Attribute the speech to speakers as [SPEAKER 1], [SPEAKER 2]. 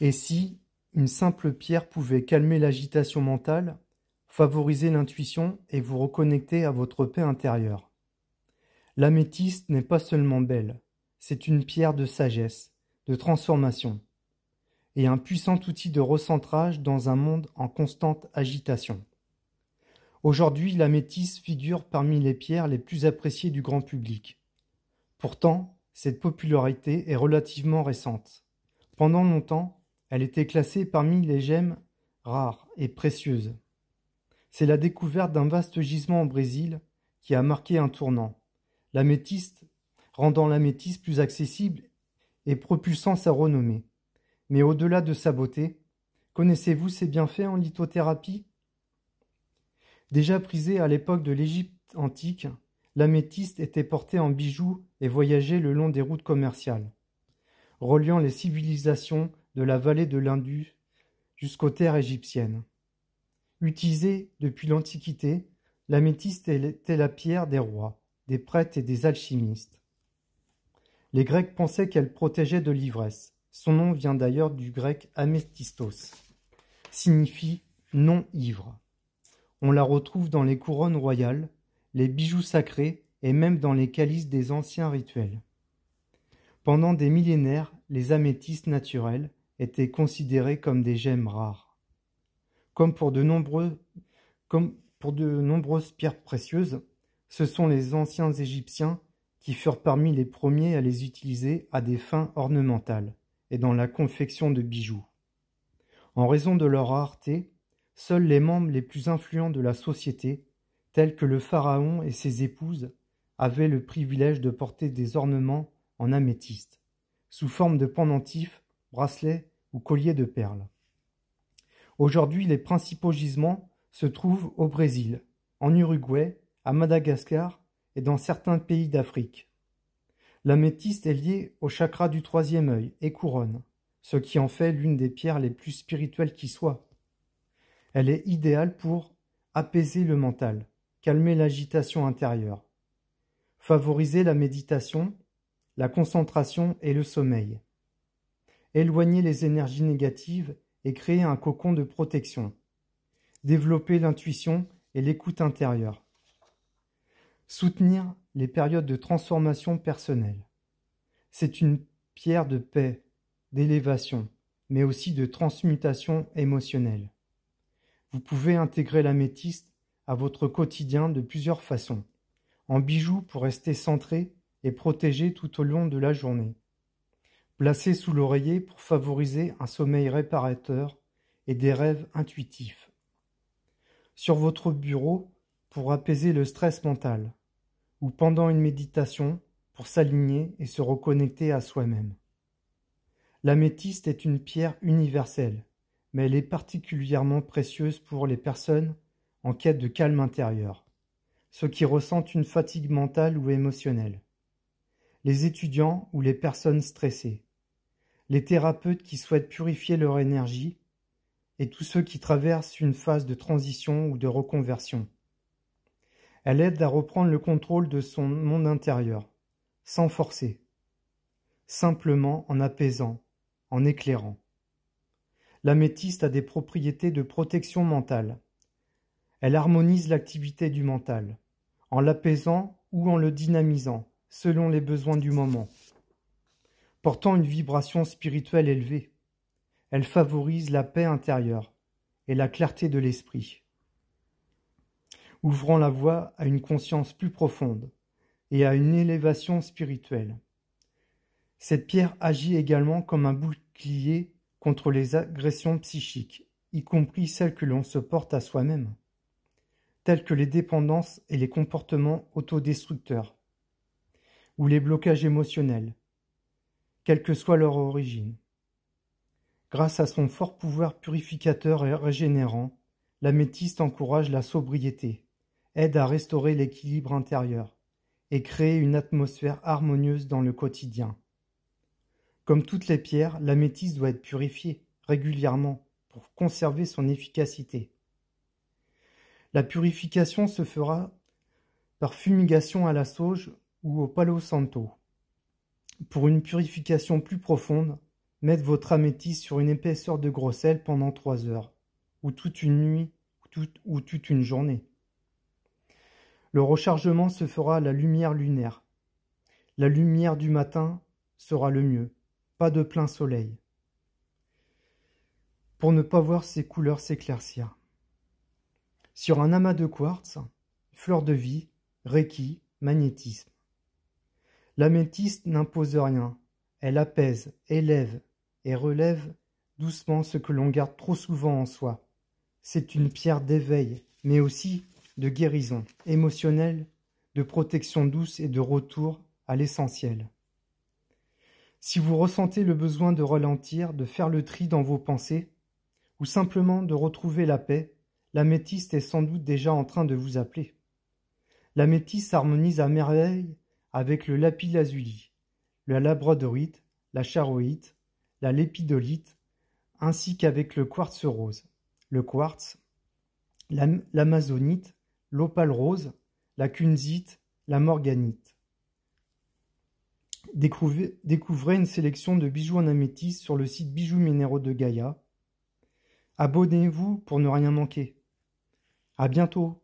[SPEAKER 1] Et si une simple pierre pouvait calmer l'agitation mentale, favoriser l'intuition et vous reconnecter à votre paix intérieure? L'améthyste n'est pas seulement belle, c'est une pierre de sagesse, de transformation, et un puissant outil de recentrage dans un monde en constante agitation. Aujourd'hui, l'améthyste figure parmi les pierres les plus appréciées du grand public. Pourtant, cette popularité est relativement récente. Pendant longtemps, elle était classée parmi les gemmes rares et précieuses. C'est la découverte d'un vaste gisement au Brésil qui a marqué un tournant. L'améthyste, rendant l'améthyste plus accessible et propulsant sa renommée. Mais au-delà de sa beauté, connaissez-vous ses bienfaits en lithothérapie? Déjà prisé à l'époque de l'Égypte antique, l'améthyste était porté en bijoux et voyageait le long des routes commerciales, reliant les civilisations de la vallée de l'Indus jusqu'aux terres égyptiennes. Utilisée depuis l'Antiquité, l'améthyste était la pierre des rois, des prêtres et des alchimistes. Les Grecs pensaient qu'elle protégeait de l'ivresse. Son nom vient d'ailleurs du grec amethystos, signifie non ivre. On la retrouve dans les couronnes royales, les bijoux sacrés et même dans les calices des anciens rituels. Pendant des millénaires, les améthystes naturels étaient considérés comme des gemmes rares. Comme pour de nombreuses pierres précieuses, ce sont les anciens Égyptiens qui furent parmi les premiers à les utiliser à des fins ornementales et dans la confection de bijoux. En raison de leur rareté, seuls les membres les plus influents de la société, tels que le pharaon et ses épouses, avaient le privilège de porter des ornements en améthyste, sous forme de pendentifs, bracelets ou colliers de perles. Aujourd'hui, les principaux gisements se trouvent au Brésil, en Uruguay, à Madagascar et dans certains pays d'Afrique. L'améthyste est liée au chakra du troisième œil et couronne, ce qui en fait l'une des pierres les plus spirituelles qui soient. Elle est idéale pour apaiser le mental, calmer l'agitation intérieure, favoriser la méditation, la concentration et le sommeil, éloigner les énergies négatives et créer un cocon de protection, développer l'intuition et l'écoute intérieure, soutenir les périodes de transformation personnelle. C'est une pierre de paix, d'élévation, mais aussi de transmutation émotionnelle. Vous pouvez intégrer l'améthyste à votre quotidien de plusieurs façons. En bijoux pour rester centré et protégé tout au long de la journée. Placé sous l'oreiller pour favoriser un sommeil réparateur et des rêves intuitifs. Sur votre bureau pour apaiser le stress mental. Ou pendant une méditation pour s'aligner et se reconnecter à soi-même. L'améthyste est une pierre universelle, mais elle est particulièrement précieuse pour les personnes en quête de calme intérieur, ceux qui ressentent une fatigue mentale ou émotionnelle, les étudiants ou les personnes stressées, les thérapeutes qui souhaitent purifier leur énergie et tous ceux qui traversent une phase de transition ou de reconversion. Elle aide à reprendre le contrôle de son monde intérieur, sans forcer, simplement en apaisant, en éclairant. L'améthyste a des propriétés de protection mentale. Elle harmonise l'activité du mental, en l'apaisant ou en le dynamisant, selon les besoins du moment. Portant une vibration spirituelle élevée, elle favorise la paix intérieure et la clarté de l'esprit, ouvrant la voie à une conscience plus profonde et à une élévation spirituelle. Cette pierre agit également comme un bouclier contre les agressions psychiques, y compris celles que l'on se porte à soi-même, telles que les dépendances et les comportements autodestructeurs, ou les blocages émotionnels, quelle que soit leur origine. Grâce à son fort pouvoir purificateur et régénérant, l'améthyste encourage la sobriété, aide à restaurer l'équilibre intérieur et créer une atmosphère harmonieuse dans le quotidien. Comme toutes les pierres, l'améthyste doit être purifiée régulièrement pour conserver son efficacité. La purification se fera par fumigation à la sauge ou au palo santo. Pour une purification plus profonde, Mettez votre améthyste sur une épaisseur de grosselle pendant 3 heures, ou toute une nuit, ou toute une journée. Le rechargement se fera à la lumière lunaire. La lumière du matin sera le mieux, pas de plein soleil, pour ne pas voir ces couleurs s'éclaircir. Sur un amas de quartz, fleur de vie, reiki, magnétisme. L'améthyste n'impose rien, elle apaise, élève et relève doucement ce que l'on garde trop souvent en soi. C'est une pierre d'éveil, mais aussi de guérison émotionnelle, de protection douce et de retour à l'essentiel. Si vous ressentez le besoin de ralentir, de faire le tri dans vos pensées, ou simplement de retrouver la paix, l'améthyste est sans doute déjà en train de vous appeler. L'améthyste s'harmonise à merveille avec le lapis-lazuli, la labradorite, la charoïte, la lépidolite, ainsi qu'avec le quartz rose, le quartz, l'amazonite, l'opale rose, la kunzite, la morganite. Découvrez une sélection de bijoux en améthyste sur le site Bijoux Minéraux de Gaïa. Abonnez-vous pour ne rien manquer. À bientôt.